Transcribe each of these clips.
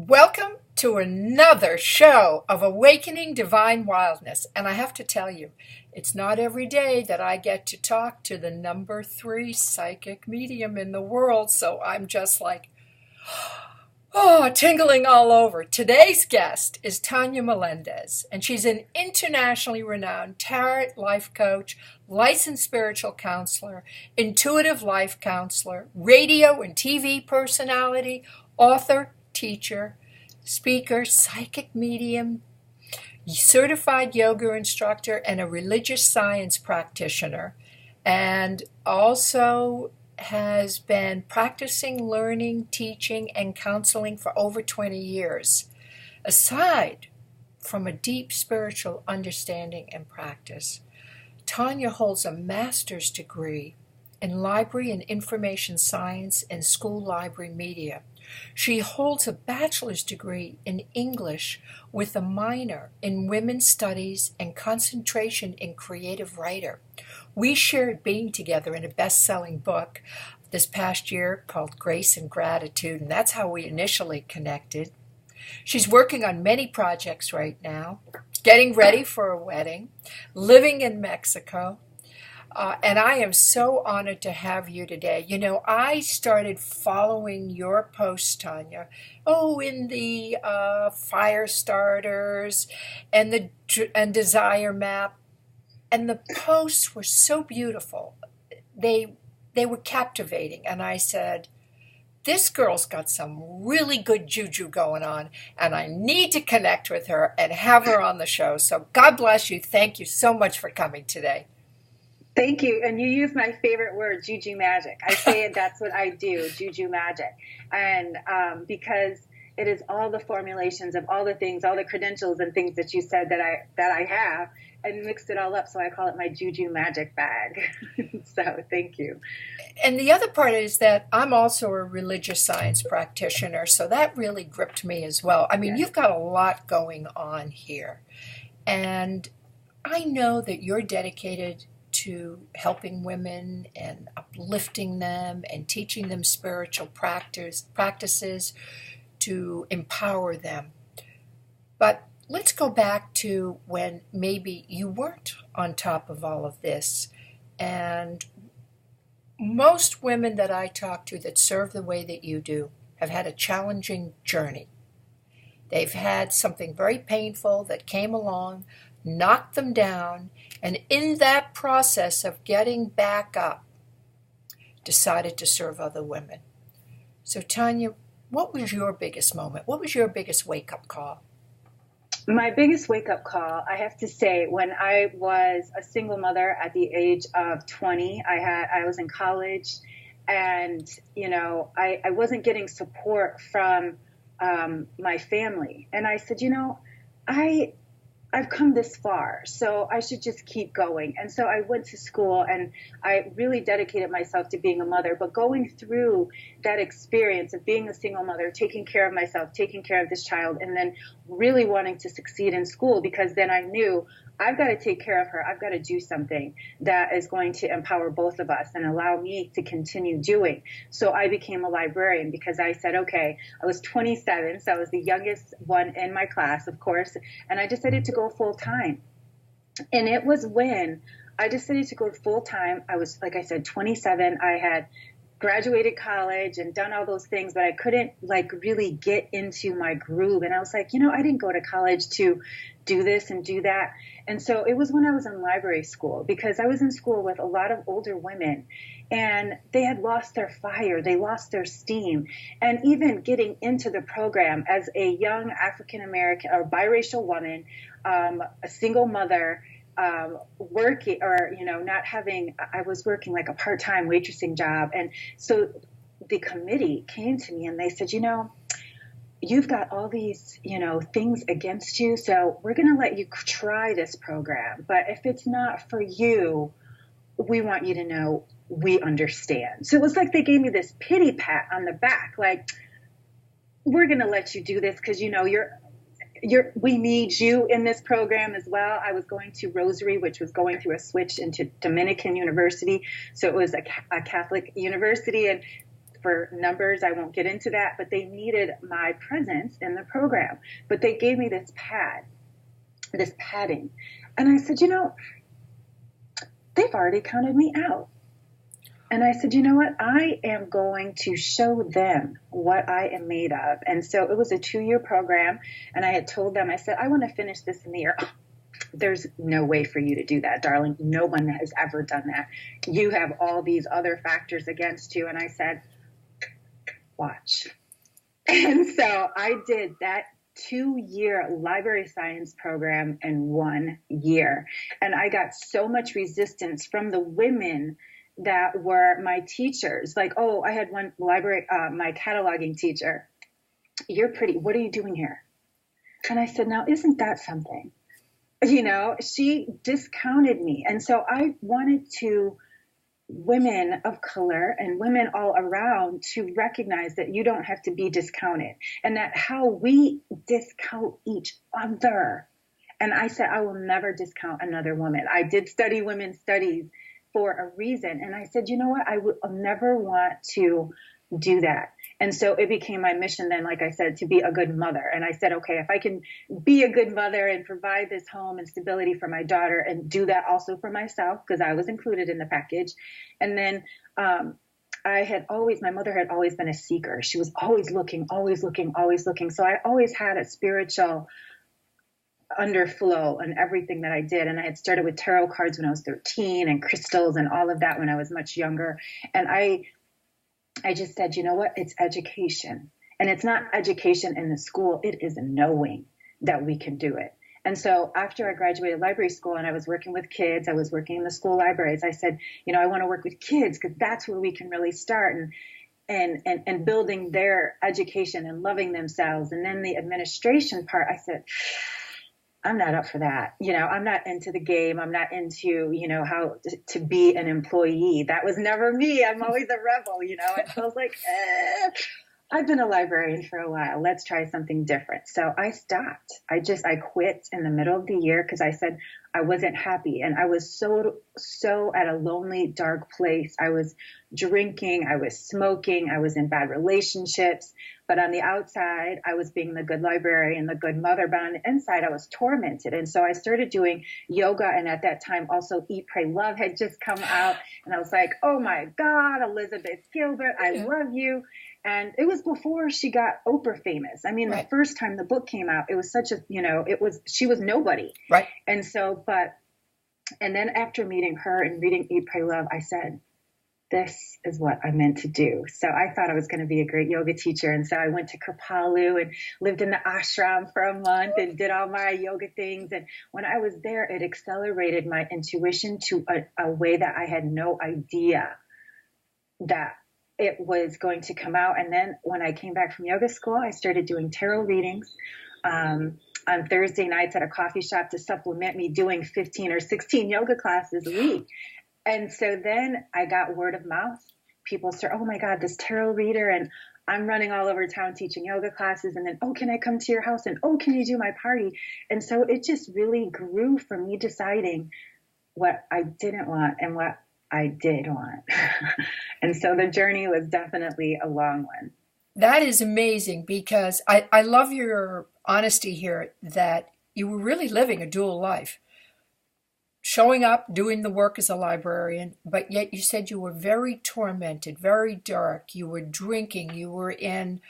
Welcome to another show of Awakening Divine Wildness. And I have to tell you, it's not every day that I get to talk to the number 3 psychic medium in the world. So I'm just like, tingling all over. Today's guest is Tonya Melendez, and she's an internationally renowned tarot life coach, licensed spiritual counselor, intuitive life counselor, radio and TV personality, author, teacher, speaker, psychic medium, certified yoga instructor, and a religious science practitioner, and also has been practicing, learning, teaching, and counseling for over 20 years. Aside from a deep spiritual understanding and practice, Tonya holds a master's degree in library and information science and school library media. She holds a bachelor's degree in English with a minor in women's studies and concentration in creative writer. We shared being together in a best-selling book this past year called Grace and Gratitude, and that's how we initially connected. She's working on many projects right now, getting ready for a wedding, living in Mexico, and I am so honored to have you today. You know, I started following your posts, Tonya, in the fire starters and desire map, and the posts were so beautiful. They were captivating, and I said, this girl's got some really good juju going on, and I need to connect with her and have her on the show. So God bless you. Thank you so much for coming today. Thank you. And you use my favorite word, juju magic. I say it, that's what I do, juju magic. And because it is all the formulations of all the things, all the credentials and things that you said that I have, and mixed it all up. So I call it my juju magic bag. So thank you. And the other part is that I'm also a religious science practitioner. So that really gripped me as well. I mean, You've got a lot going on here. And I know that you're dedicated to helping women and uplifting them and teaching them spiritual practices to empower them. But let's go back to when maybe you weren't on top of all of this. And most women that I talk to that serve the way that you do have had a challenging journey. They've had something very painful that came along, knocked them down, and in that process of getting back up, decided to serve other women. So Tonya, what was your biggest moment? What was your biggest wake-up call? My biggest wake-up call, I have to say, when I was a single mother at the age of 20, I was in college, and I wasn't getting support from my family. And I said, I've come this far, so I should just keep going. And so I went to school, and I really dedicated myself to being a mother. But going through that experience of being a single mother, taking care of myself, taking care of this child, and then really wanting to succeed in school, because then I knew I've got to take care of her. I've got to do something that is going to empower both of us and allow me to continue doing. So I became a librarian, because I said, okay, I was 27, so I was the youngest one in my class, of course, and I decided to go full time. And it was when I decided to go full time. I was, like I said, 27. I had graduated college and done all those things, but I couldn't really get into my groove. And I was like, I didn't go to college to do this and do that. And so it was when I was in library school, because I was in school with a lot of older women, and they had lost their fire. They lost their steam. And even getting into the program as a young African-American or biracial woman, a single mother, working, or, not having, I was working like a part-time waitressing job. And so the committee came to me and they said, you've got all these, things against you. So we're going to let you try this program. But if it's not for you, we want you to know we understand. So it was like they gave me this pity pat on the back, like, we're going to let you do this because, we need you in this program as well. I was going to Rosary, which was going through a switch into Dominican University. So it was a Catholic university. And for numbers. I won't get into that, but they needed my presence in the program. But they gave me this padding. And I said, they've already counted me out. And I said, you know what? I am going to show them what I am made of. And so it was a 2-year program. And I had told them, I said, I want to finish this in the year. Oh, there's no way for you to do that, darling. No one has ever done that. You have all these other factors against you. And I said, watch. And so I did that 2-year library science program in 1 year. And I got so much resistance from the women that were my teachers. Like, oh, I had one library, my cataloging teacher. You're pretty. What are you doing here? And I said, now, isn't that something? She discounted me. And so I wanted women of color and women all around to recognize that you don't have to be discounted, and that how we discount each other. And I said, I will never discount another woman. I did study women's studies for a reason. And I said, you know what? I'll never want to do that. And so it became my mission then, like I said, to be a good mother. And I said, okay, if I can be a good mother and provide this home and stability for my daughter and do that also for myself, because I was included in the package. And then my mother had always been a seeker. She was always looking, always looking, always looking. So I always had a spiritual underflow in everything that I did. And I had started with tarot cards when I was 13 and crystals and all of that when I was much younger. And I just said, you know what? It's education. And it's not education in the school. It is knowing that we can do it. And so after I graduated library school and I was working with kids, I was working in the school libraries. I said, I want to work with kids because that's where we can really start and building their education and loving themselves. And then the administration part, I said, I'm not up for that. I'm not into the game. I'm not into, how to be an employee. That was never me. I'm always a rebel, and so I was like, I've been a librarian for a while. Let's try something different. So I stopped. I quit in the middle of the year because I said I wasn't happy. And I was so at a lonely, dark place. I was drinking. I was smoking. I was in bad relationships. But on the outside, I was being the good librarian, the good mother. But on the inside, I was tormented. And so I started doing yoga. And at that time, also Eat, Pray, Love had just come out. And I was like, oh, my God, Elizabeth Gilbert, I love you. And it was before she got Oprah famous. I mean, the first time the book came out, it was such a, she was nobody. Right. And so, and then after meeting her and reading Eat, Pray, Love, I said, this is what I meant to do. So I thought I was going to be a great yoga teacher. And so I went to Kripalu and lived in the ashram for a month and did all my yoga things. And when I was there, it accelerated my intuition to a way that I had no idea that it was going to come out. And then when I came back from yoga school, I started doing tarot readings on Thursday nights at a coffee shop to supplement me doing 15 or 16 yoga classes a week. And so then I got word of mouth. People start, oh my God, this tarot reader. And I'm running all over town teaching yoga classes. And then, oh, can I come to your house? And oh, can you do my party? And so it just really grew from me deciding what I didn't want and what I did want. And so the journey was definitely a long one. That is amazing because I love your honesty here that you were really living a dual life. Showing up, doing the work as a librarian, but yet you said you were very tormented, very dark. You were drinking. You were in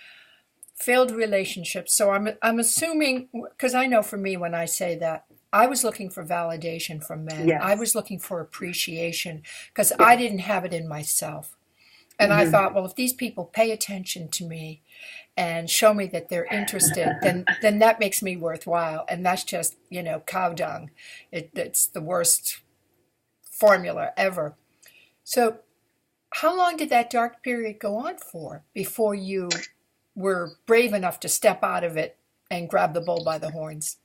failed relationships. So I'm assuming, because I know for me when I say that, I was looking for validation from men. Yes. I was looking for appreciation because I didn't have it in myself. And I thought, well, if these people pay attention to me and show me that they're interested, then that makes me worthwhile. And that's just, cow dung. It's the worst formula ever. So how long did that dark period go on for before you were brave enough to step out of it and grab the bull by the horns?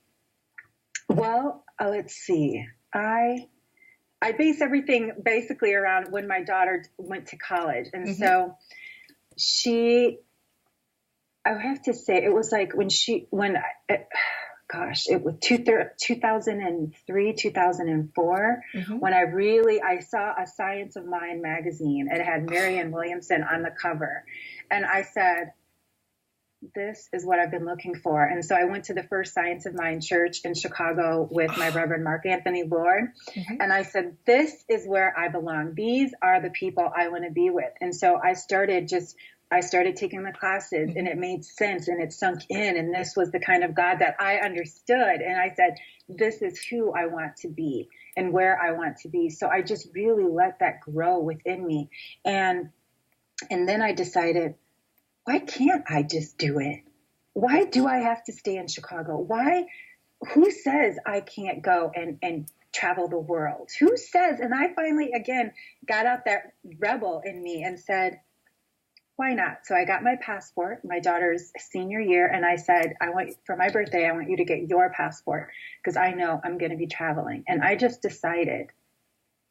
Well, let's see. I base everything basically around when my daughter went to college. And so I have to say, it was like gosh, it was 2003, 2004, when I saw a Science of Mind magazine. It had Marianne Williamson on the cover. And I said, this is what I've been looking for. And so I went to the first Science of Mind church in Chicago with my Reverend Mark Anthony Lord. And I said, this is where I belong. These are the people I want to be with. And so I started taking the classes, and it made sense, and it sunk in. And this was the kind of God that I understood. And I said, this is who I want to be and where I want to be. So I just really let that grow within me. And then I decided, why can't I just do it? Why do I have to stay in Chicago? Who says I can't go and travel the world? Who says? And I finally, again, got out that rebel in me and said, why not? So I got my passport, my daughter's senior year, and I said, for my birthday, I want you to get your passport because I know I'm going to be traveling. And I just decided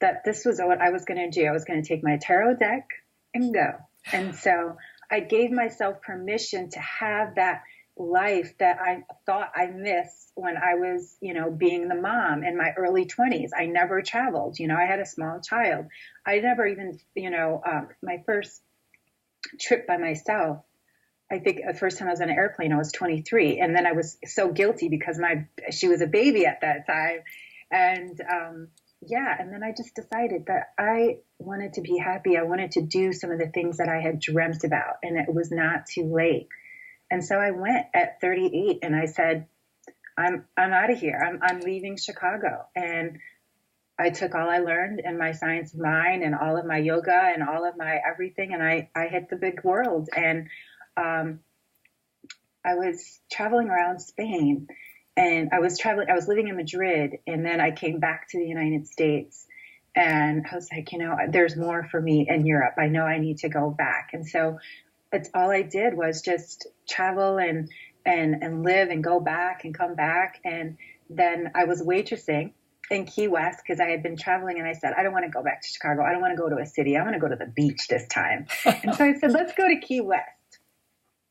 that this was what I was going to do. I was going to take my tarot deck and go. And so I gave myself permission to have that life that I thought I missed when I was, being the mom in my early 20s. I never traveled. I had a small child. I never even, my first trip by myself, I think the first time I was on an airplane, I was 23. And then I was so guilty because she was a baby at that time. And, and then I just decided that I wanted to be happy. I wanted to do some of the things that I had dreamt about, and it was not too late. And so I went at 38 and I said, I'm out of here. I'm leaving Chicago. And I took all I learned in my Science of Mind and all of my yoga and all of my everything. And I hit the big world. And, I was traveling around Spain. And I was living in Madrid, and then I came back to the United States, and I was like, there's more for me in Europe. I know I need to go back. And so it's all I did was just travel and live and go back and come back. And then I was waitressing in Key West because I had been traveling, and I said, I don't want to go back to Chicago. I don't want to go to a city. I want to go to the beach this time. And so I said, let's go to Key West.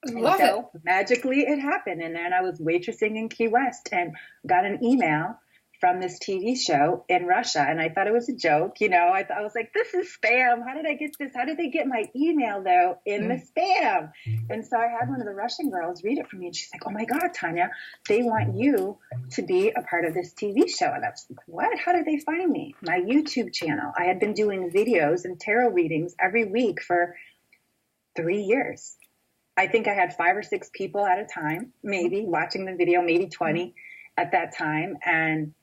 Magically it happened. And then I was waitressing in Key West and got an email from this TV show in Russia. And I thought it was a joke. I was like, this is spam. How did I get this? How did they get my email though in the spam? And so I had one of the Russian girls read it for me, and she's like, oh my God, Tonya, they want you to be a part of this TV show. And I was like, what? How did they find me? My YouTube channel. I had been doing videos and tarot readings every week for 3 years. I think I had 5 or 6 people at a time, maybe watching the video, maybe 20 at that time. And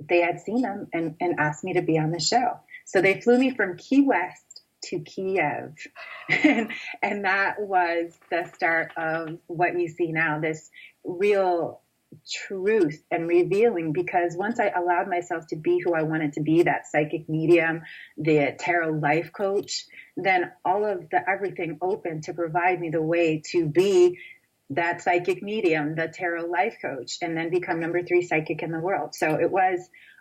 they had seen them and asked me to be on the show. So they flew me from Key West to Kiev. And that was the start of what you see now, this real truth and revealing, because once I allowed myself to be who I wanted to be, that psychic medium, the tarot life coach, then all of everything opened to provide me the way to be that psychic medium, the tarot life coach, and then become number 3 psychic in the world. So it was,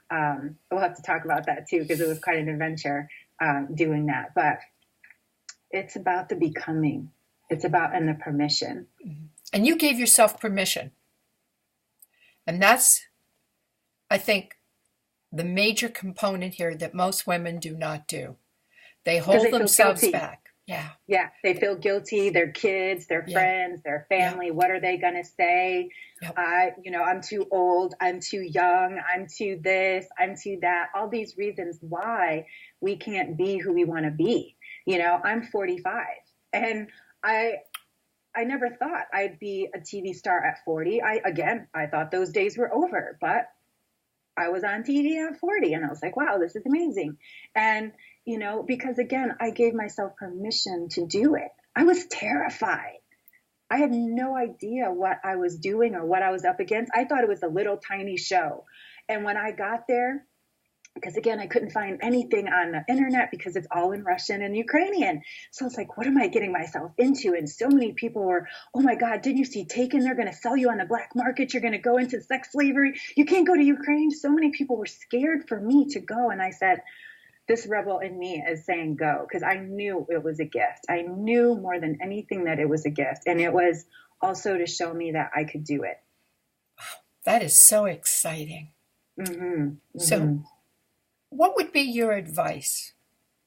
we'll have to talk about that too, because it was quite an adventure doing that. But it's about the becoming. It's about the permission. And you gave yourself permission. And that's, I think, the major component here that most women do not do. They hold themselves back. Yeah. Yeah. They feel guilty. Their kids, their friends, their family. What are they going to say? I'm too old. I'm too young. I'm too this. I'm too that. All these reasons why we can't be who we want to be. I'm 45, and I never thought I'd be a TV star at 40. I thought those days were over, but I was on TV at 40, and I was like, wow, this is amazing. And, because again, I gave myself permission to do it. I was terrified. I had no idea what I was doing or what I was up against. I thought it was a little tiny show. And when I got there, because again, I couldn't find anything on the internet because it's all in Russian and Ukrainian. So I was like, what am I getting myself into? And so many people were, oh my God, didn't you see Taken? They're going to sell you on the black market. You're going to go into sex slavery. You can't go to Ukraine. So many people were scared for me to go. And I said, this rebel in me is saying go, because I knew it was a gift. I knew more than anything that it was a gift. And it was also to show me that I could do it. That is so exciting. Mm-hmm. So, what would be your advice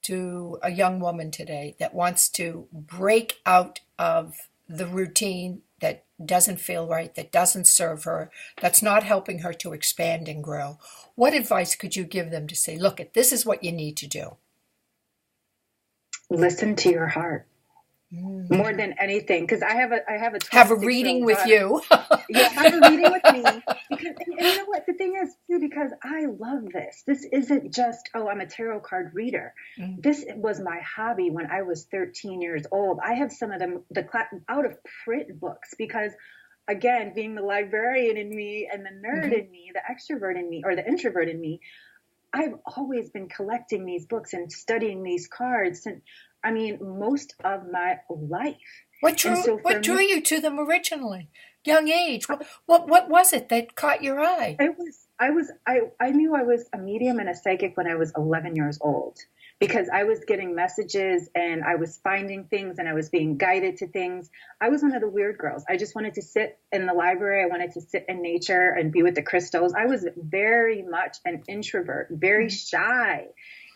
to a young woman today that wants to break out of the routine that doesn't feel right, that doesn't serve her, that's not helping her to expand and grow? What advice could you give them to say, look, this is what you need to do? Listen to your heart. More than anything, because I have a have a reading with you. Yeah, have a reading with me. Because, and you know what? The thing is, too, because I love this. This isn't just, oh, I'm a tarot card reader. This was my hobby when I was 13 years old. I have some of them, out of print books, because again, being the librarian in me and the nerd in me, the extrovert in me, or the introvert in me, I've always been collecting these books and studying these cards. And I mean, most of my life. What drew you to them originally? Young age. What was it that caught your eye? I knew I was a medium and a psychic when I was 11 years old, because I was getting messages and I was finding things and I was being guided to things. I was one of the weird girls. I just wanted to sit in the library. I wanted to sit in nature and be with the crystals. I was very much an introvert, very shy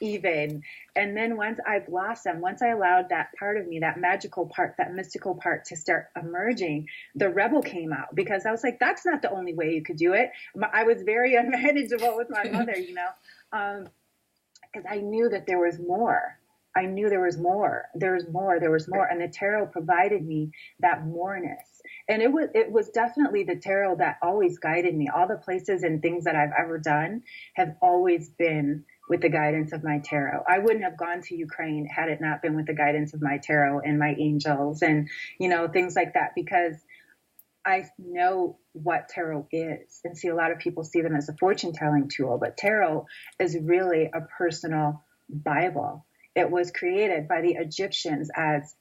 even. And then once I blossomed, once I allowed that part of me, that magical part, that mystical part to start emerging, the rebel came out, because I was like, that's not the only way you could do it. I was very unmanageable with my mother, because I knew that there was more. I knew there was more. There was more. And the tarot provided me that moreness. And it was definitely the tarot that always guided me. All the places and things that I've ever done have always been with the guidance of my tarot. I wouldn't have gone to Ukraine had it not been with the guidance of my tarot and my angels and, things like that, because I know what tarot is. And see, a lot of people see them as a fortune telling tool, but tarot is really a personal Bible. It was created by the Egyptians as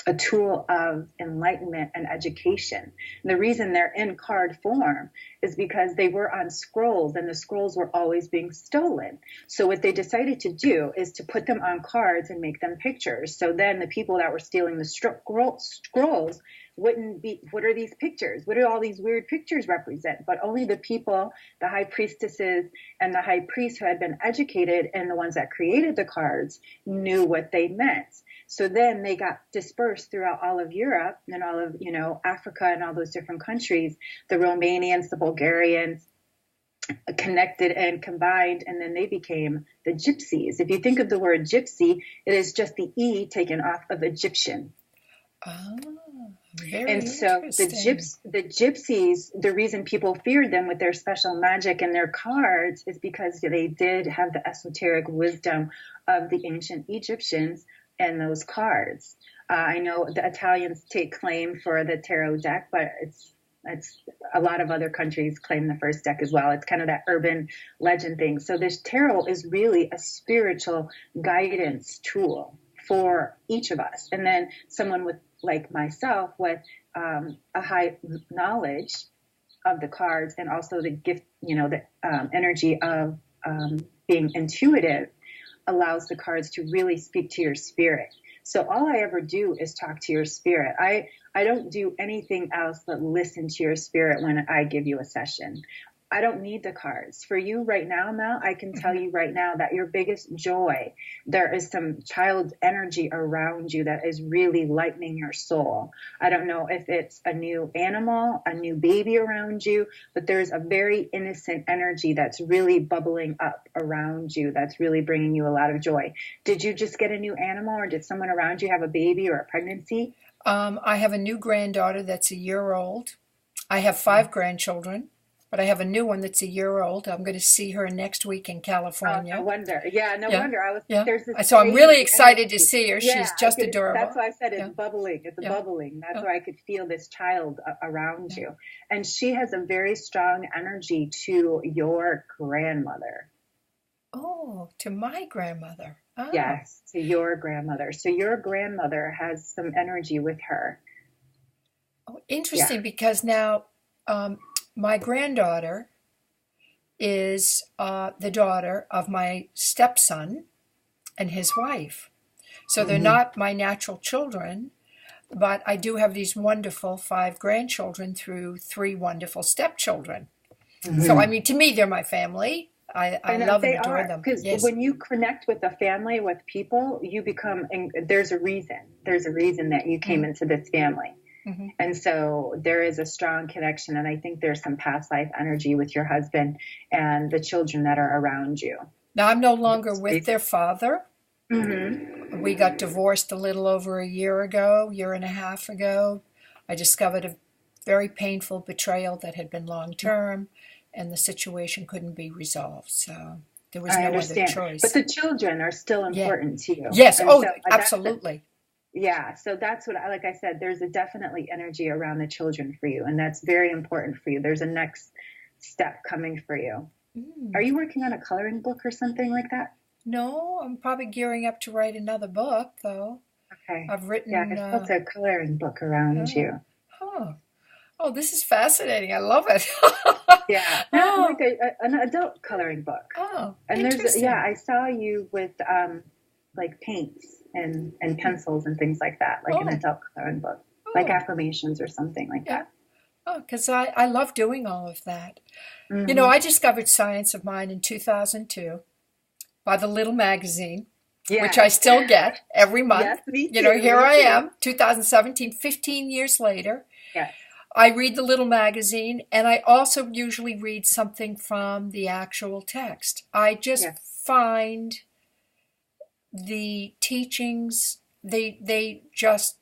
a tool of enlightenment and education. And the reason they're in card form is because they were on scrolls, and the scrolls were always being stolen. So what they decided to do is to put them on cards and make them pictures. So then the people that were stealing the scrolls wouldn't be, what are these pictures? What do all these weird pictures represent? But only the people, the high priestesses and the high priests who had been educated and the ones that created the cards knew what they meant. So then they got dispersed throughout all of Europe and all of, Africa and all those different countries. The Romanians, the Bulgarians connected and combined, and then they became the gypsies. If you think of the word gypsy, it is just the E taken off of Egyptian. And so the gypsies, the reason people feared them with their special magic and their cards is because they did have the esoteric wisdom of the ancient Egyptians and those cards. I know the Italians take claim for the tarot deck, but it's a lot of other countries claim the first deck as well. It's kind of that urban legend thing. So this tarot is really a spiritual guidance tool for each of us. And then someone with, like myself, with a high knowledge of the cards and also the gift, the energy of being intuitive allows the cards to really speak to your spirit. So all I ever do is talk to your spirit. I don't do anything else but listen to your spirit when I give you a session. I don't need the cards. For you right now, Mel, I can tell you right now that your biggest joy, there is some child energy around you that is really lightening your soul. I don't know if it's a new animal, a new baby around you, but there's a very innocent energy that's really bubbling up around you that's really bringing you a lot of joy. Did you just get a new animal, or did someone around you have a baby or a pregnancy? I have a new granddaughter that's a year old. I have 5 grandchildren. But I have a new one that's a year old. I'm going to see her next week in California. Oh, no wonder. Yeah, no wonder. So I'm really excited to see her. She's just adorable. That's why I said it's bubbling. It's bubbling. That's why I could feel this child around you. And she has a very strong energy to your grandmother. Oh, to my grandmother. Oh. Yes, to your grandmother. So your grandmother has some energy with her. Oh, interesting, because now... my granddaughter is the daughter of my stepson and his wife. So they're not my natural children, but I do have these wonderful 5 grandchildren through 3 wonderful stepchildren. Mm-hmm. So, I mean, to me, they're my family. I love and adore them. Because yes. when you connect with a family, with people, you become, and there's a reason that you came into this family. Mm-hmm. And so there is a strong connection. And I think there's some past life energy with your husband and the children that are around you. Now, I'm no longer with their father. Mm-hmm. We got divorced a little over a year and a half ago. I discovered a very painful betrayal that had been long-term, and the situation couldn't be resolved. So there was no other choice. But the children are still important to you. Yes. And absolutely. So that's what, like I said, there's definitely energy around the children for you, and that's very important for you. There's a next step coming for you. Mm. Are you working on a coloring book or something like that? No, I'm probably gearing up to write another book, though. Okay. I've written... I felt a coloring book around you. Huh. Oh, this is fascinating. I love it. Yeah. Not like an adult coloring book. Oh, and I saw you with like paints and pencils and things like that, like an adult coloring book, like affirmations or something like that. Oh, because I love doing all of that. Mm-hmm. You know, I discovered Science of Mind in 2002 by the little magazine, which I still get every month. Yes, me too. You know, here I am, 2017, 15 years later. Yes. I read the little magazine, and I also usually read something from the actual text. I just find the teachings, they just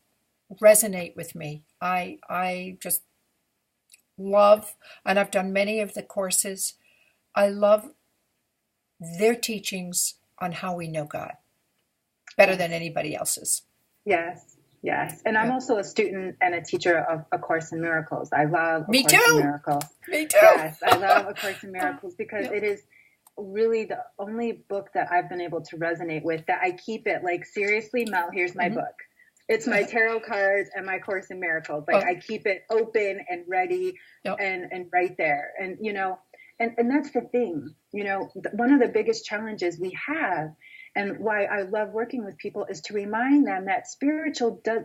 resonate with me. I just love, and I've done many of the courses, I love their teachings on how we know God better than anybody else's. Yes. And I'm also a student and a teacher of A Course in Miracles. I love A Course in Miracles. Me too. Yes, I love A Course in Miracles because it is really the only book that I've been able to resonate with, that I keep it like, seriously, Mel, here's my book. It's my tarot cards and my Course in Miracles. Like I keep it open and ready and right there. And, you know, and that's the thing, you know, one of the biggest challenges we have, and why I love working with people, is to remind them that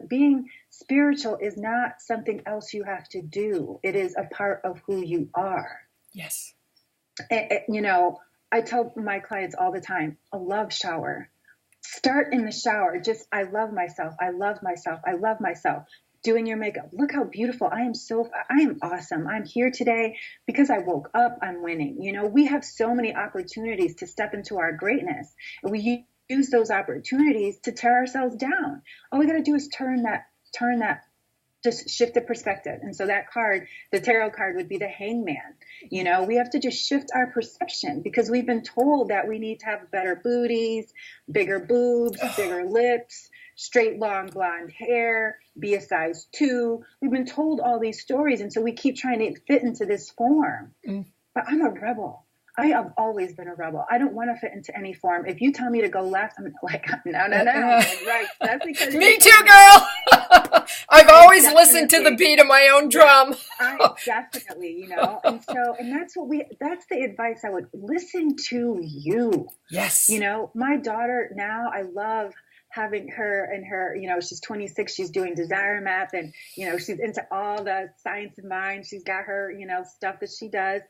being spiritual is not something else you have to do. It is a part of who you are. Yes. You know, I tell my clients all the time, a love shower. Start in the shower. Just, I love myself. I love myself. I love myself. Doing your makeup. Look how beautiful. I am awesome. I'm here today because I woke up. I'm winning. You know, we have so many opportunities to step into our greatness, and we use those opportunities to tear ourselves down. All we got to do is turn that, just shift the perspective. And so that card, the tarot card, would be the Hangman. You know, we have to just shift our perception, because we've been told that we need to have better booties, bigger boobs, bigger lips, straight, long, blonde hair, be a size 2. We've been told all these stories. And so we keep trying to fit into this form. But I'm a rebel. I have always been a rebel. I don't want to fit into any form. If you tell me to go left, I'm like, no. Right. That's because me too, girl. I've always listened to the beat of my own drum. Definitely, you know. And that's that's the advice I would listen to you. Yes. You know, my daughter now, I love having her and her, you know, she's 26, she's doing Desire Map, and, you know, she's into all the Science of Mind. She's got her, you know, stuff that she does.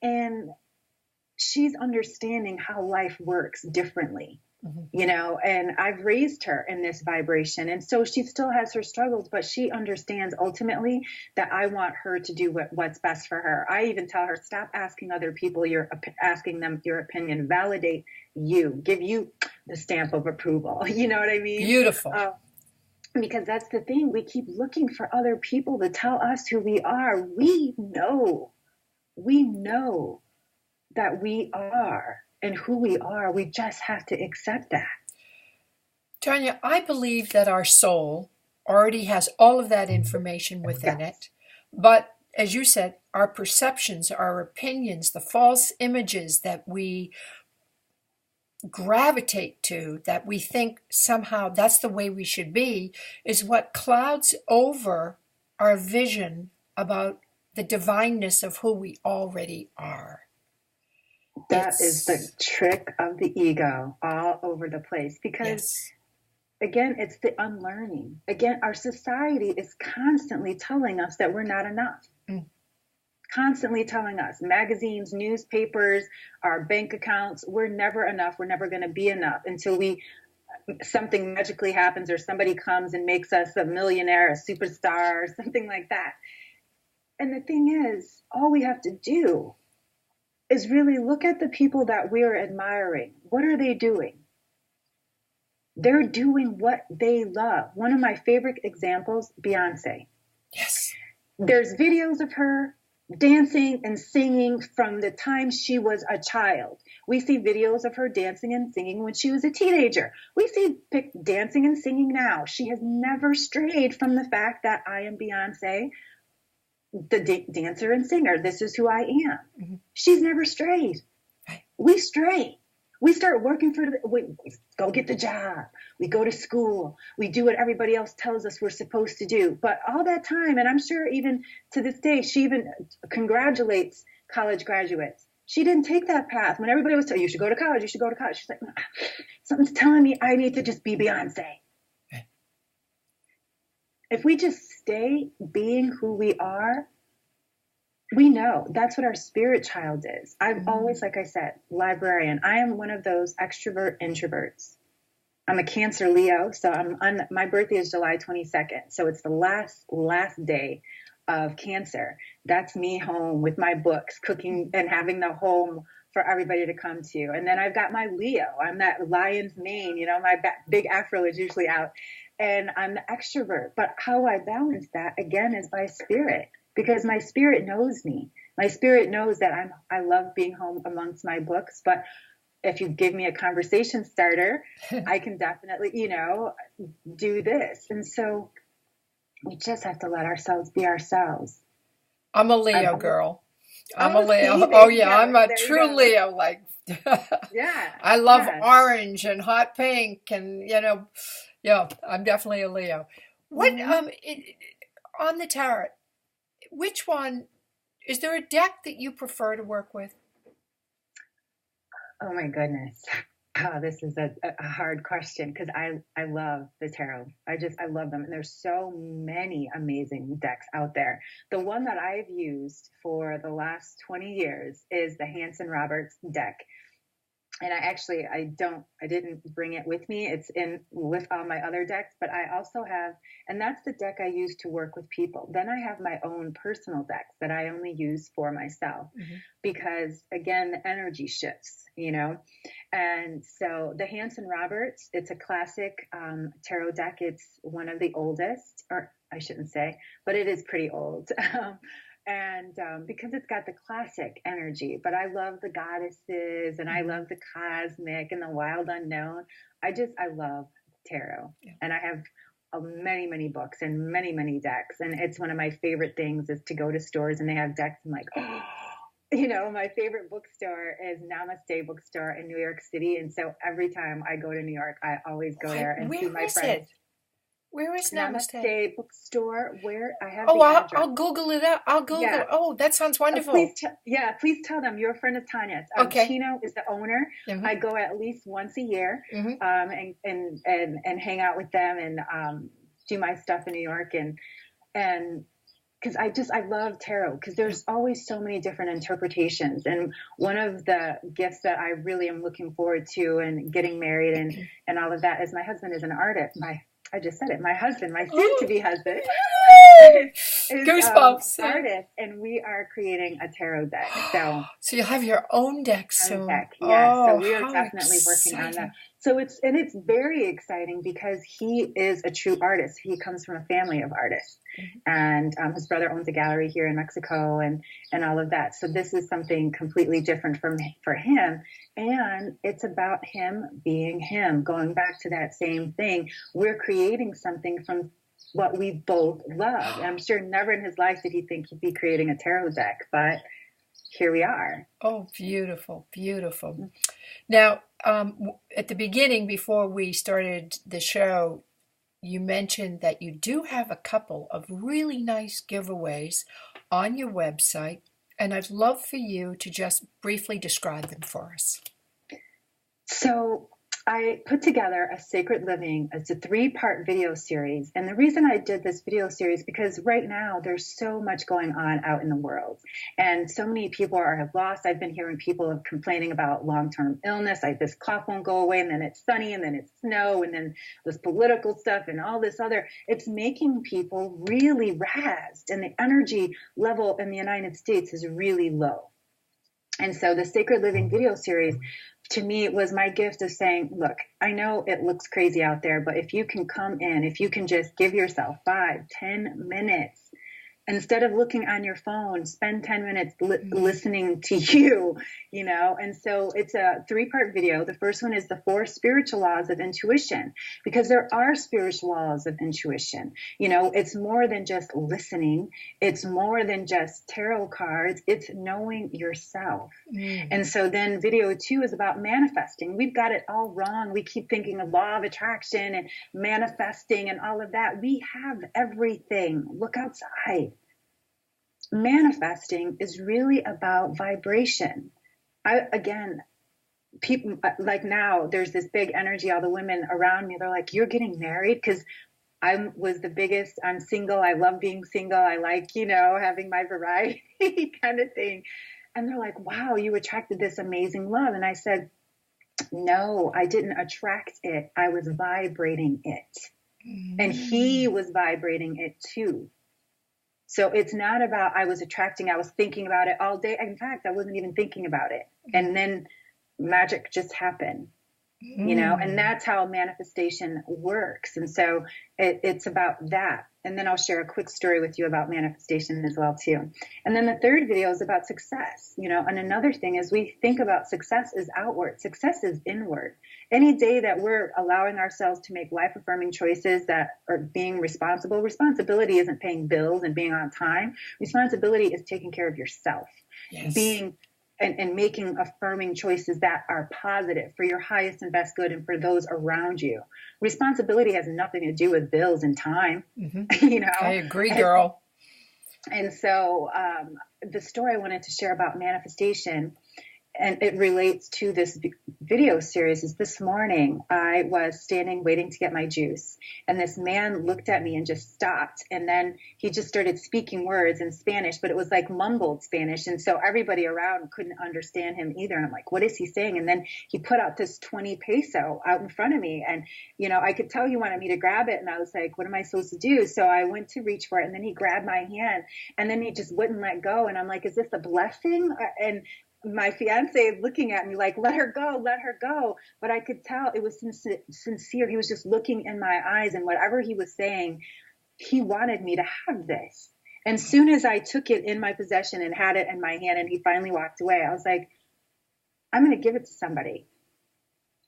And she's understanding how life works differently, you know, and I've raised her in this vibration. And so she still has her struggles, but she understands ultimately that I want her to do what's best for her. I even tell her, stop asking other people, asking them your opinion, validate you, give you the stamp of approval. You know what I mean? Beautiful. Because that's the thing. We keep looking for other people to tell us who we are. We know that we are and who we are. We just have to accept that. Tonya, I believe that our soul already has all of that information within it. But as you said, our perceptions, our opinions, the false images that we gravitate to, that we think somehow that's the way we should be, is what clouds over our vision about the divineness of who we already are. That is the trick of the ego all over the place, because again, it's the unlearning. Again, our society is constantly telling us that we're not enough. Mm. Constantly telling us, magazines, newspapers, our bank accounts, we're never enough. We're never going to be enough until something magically happens or somebody comes and makes us a millionaire, a superstar, or something like that. And the thing is, all we have to do is really look at the people that we're admiring. What are they doing? They're doing what they love. One of my favorite examples, Beyonce. Yes. There's videos of her dancing and singing from the time she was a child. We see videos of her dancing and singing when she was a teenager. We see dancing and singing now. She has never strayed from the fact that I am Beyonce, the dancer and singer. This is who I am. Mm-hmm. She's never strayed. We stray. We start working we go get the job. We go to school. We do what everybody else tells us we're supposed to do. But all that time, and I'm sure even to this day, she even congratulates college graduates. She didn't take that path. When everybody was telling you should go to college, you should go to college. She's like, something's telling me I need to just be Beyonce. If we just stay being who we are, we know that's what our spirit child is. I'm always, like I said, librarian. I am one of those extrovert introverts. I'm a Cancer Leo, so my birthday is July 22nd. So it's the last day of Cancer. That's me home with my books, cooking and having the home for everybody to come to. And then I've got my Leo. I'm that lion's mane, my big afro is usually out. And I'm the extrovert. But how I balance that, again, is by spirit. Because my spirit knows me. My spirit knows that I love being home amongst my books. But if you give me a conversation starter, I can definitely, do this. And so we just have to let ourselves be ourselves. I'm a Leo girl. I'm a Leo. Oh, yeah. I'm a true Leo. Yeah. I love orange and hot pink. And, I'm definitely a Leo. What, on the tarot, which one, is there a deck that you prefer to work with? Oh my goodness. Oh, this is a hard question because I love the tarot. I love them. And there's so many amazing decks out there. The one that I've used for the last 20 years is the Hanson Roberts deck. And I didn't bring it with me. It's in with all my other decks, but I also have, and that's the deck I use to work with people. Then I have my own personal decks that I only use for myself because again, the energy shifts, and so the Hanson Roberts, it's a classic tarot deck. It's one of the oldest, or I shouldn't say, but it is pretty old. And because it's got the classic energy, but I love the goddesses and I love the cosmic and the wild unknown. I love tarot, and I have many, many books and many, many decks. And it's one of my favorite things is to go to stores and they have decks. I'm like, my favorite bookstore is Namaste Bookstore in New York City. And so every time I go to New York, I always go there and see my friends. Where is Namaste Bookstore? Where I have I'll Google it up. I'll Google it. Oh, that sounds wonderful. Please tell them you're a friend of Tonyas. Okay. Chino is the owner. Mm-hmm. I go at least once a year and hang out with them and do my stuff in New York and because I love tarot because there's always so many different interpretations. And one of the gifts that I really am looking forward to and getting married and all of that is my husband is an artist. I just said it. My husband, my soon-to-be husband, is goosebumps. Artist, and we are creating a tarot deck. So you'll have your own deck soon. So we are definitely working on that. So it's very exciting because he is a true artist. He comes from a family of artists, and his brother owns a gallery here in Mexico, and all of that. So this is something completely different for him, and it's about him being him. Going back to that same thing, we're creating something from what we both love. And I'm sure never in his life did he think he'd be creating a tarot deck, but here we are. Oh, beautiful, beautiful. Now, at the beginning, before we started the show, you mentioned that you do have a couple of really nice giveaways on your website, and I'd love for you to just briefly describe them for us. So I put together a Sacred Living. It's a 3-part video series. And the reason I did this video series, because right now there's so much going on out in the world. And so many people have lost. I've been hearing people complaining about long-term illness. Like this cough won't go away, and then it's sunny, and then it's snow, and then this political stuff and all this other. It's making people really razzed. And the energy level in the United States is really low. And so the Sacred Living video series, to me, it was my gift of saying, look, I know it looks crazy out there, but if you can come in, if you can just give yourself 5-10 minutes, instead of looking on your phone, spend 10 minutes listening to you, you know? And so it's a 3-part video. The first one is the 4 spiritual laws of intuition, because there are spiritual laws of intuition. You know, it's more than just listening. It's more than just tarot cards. It's knowing yourself. And so then video 2 is about manifesting. We've got it all wrong. We keep thinking of law of attraction and manifesting and all of that. We have everything. Look outside. Manifesting is really about vibration. People like now there's this big energy. All the women around me, they're like, you're getting married? Because I'm single. I love being single. I like, you know, having my variety kind of thing. And they're like, wow, you attracted this amazing love. And I said, no, I didn't attract it. I was vibrating it. And he was vibrating it too. So it's not about I was thinking about it all day. In fact, I wasn't even thinking about it. And then magic just happened, you know, and that's how manifestation works. And so it's about that. And then I'll share a quick story with you about manifestation as well, too. And then the third video is about success, you know, and another thing is we think about success as outward. Success is inward. Any day that we're allowing ourselves to make life-affirming choices that are being responsible, responsibility isn't paying bills and being on time. Responsibility is taking care of yourself, being and making affirming choices that are positive for your highest and best good and for those around you. Responsibility has nothing to do with bills and time, you know. I agree, girl. And so the story I wanted to share about manifestation, and it relates to this video series, is this morning I was standing waiting to get my juice, and this man looked at me and just stopped, and then he just started speaking words in Spanish, but it was like mumbled Spanish, and so everybody around couldn't understand him either. And I'm like, what is he saying? And then he put out this 20 peso out in front of me, and you know, I could tell he wanted me to grab it, and I was like, what am I supposed to do? So I went to reach for it, and then he grabbed my hand, and then he just wouldn't let go, and I'm like, is this a blessing? And my fiance is looking at me like, let her go, let her go. But I could tell it was sincere. He was just looking in my eyes, and whatever he was saying, he wanted me to have this. And soon as I took it in my possession and had it in my hand and he finally walked away, I was like, I'm going to give it to somebody.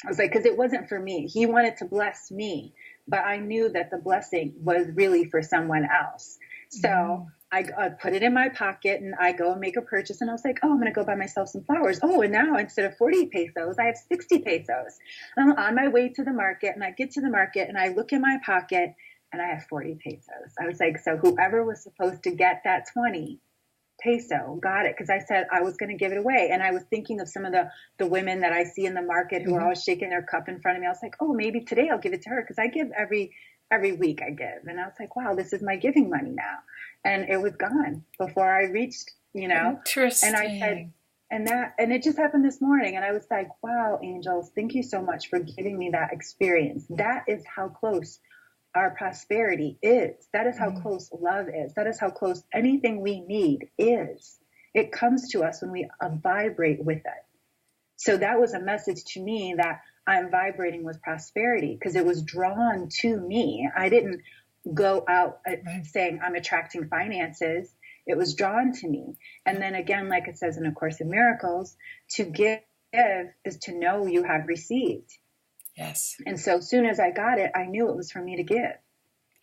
I was like, because it wasn't for me. He wanted to bless me, but I knew that the blessing was really for someone else. So I put it in my pocket and I go and make a purchase, and I was like, oh, I'm going to go buy myself some flowers. Oh, and now instead of 40 pesos, I have 60 pesos. And I'm on my way to the market, and I get to the market and I look in my pocket and I have 40 pesos. I was like, so whoever was supposed to get that 20 peso got it, because I said I was going to give it away. And I was thinking of some of the women that I see in the market who are always shaking their cup in front of me. I was like, oh, maybe today I'll give it to her, because I give every week I give. And I was like, wow, this is my giving money now. And it was gone before I reached, you know. Interesting. And I said, and it just happened this morning. And I was like, wow, angels, thank you so much for giving me that experience. That is how close our prosperity is. That is how close love is. That is how close anything we need is. It comes to us when we vibrate with it. So that was a message to me that I'm vibrating with prosperity, because it was drawn to me. I didn't go out saying I'm attracting finances. It was drawn to me. And then again, like it says in A Course in Miracles, to give is to know you have received. Yes. And so as soon as I got it, I knew it was for me to give.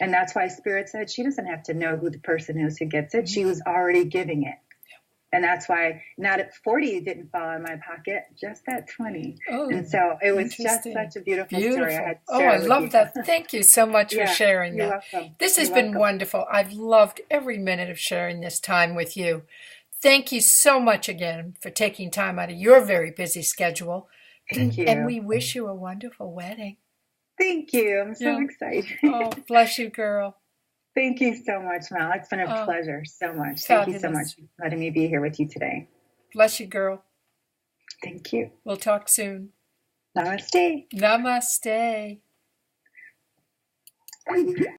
And that's why Spirit said she doesn't have to know who the person is who gets it. She was already giving it. And that's why not at 40 didn't fall in my pocket, just that 20. Oh, and so it was just such a beautiful story. I had to share I love that. Thank you so much for sharing that. Welcome. This has been wonderful. I've loved every minute of sharing this time with you. Thank you so much again for taking time out of your very busy schedule Thank you. And we wish you a wonderful wedding. Thank you. I'm so excited. Oh, bless you, girl. Thank you so much, Mel. It's been a pleasure so much. Fabulous. Thank you so much for letting me be here with you today. Bless you, girl. Thank you. We'll talk soon. Namaste. Namaste.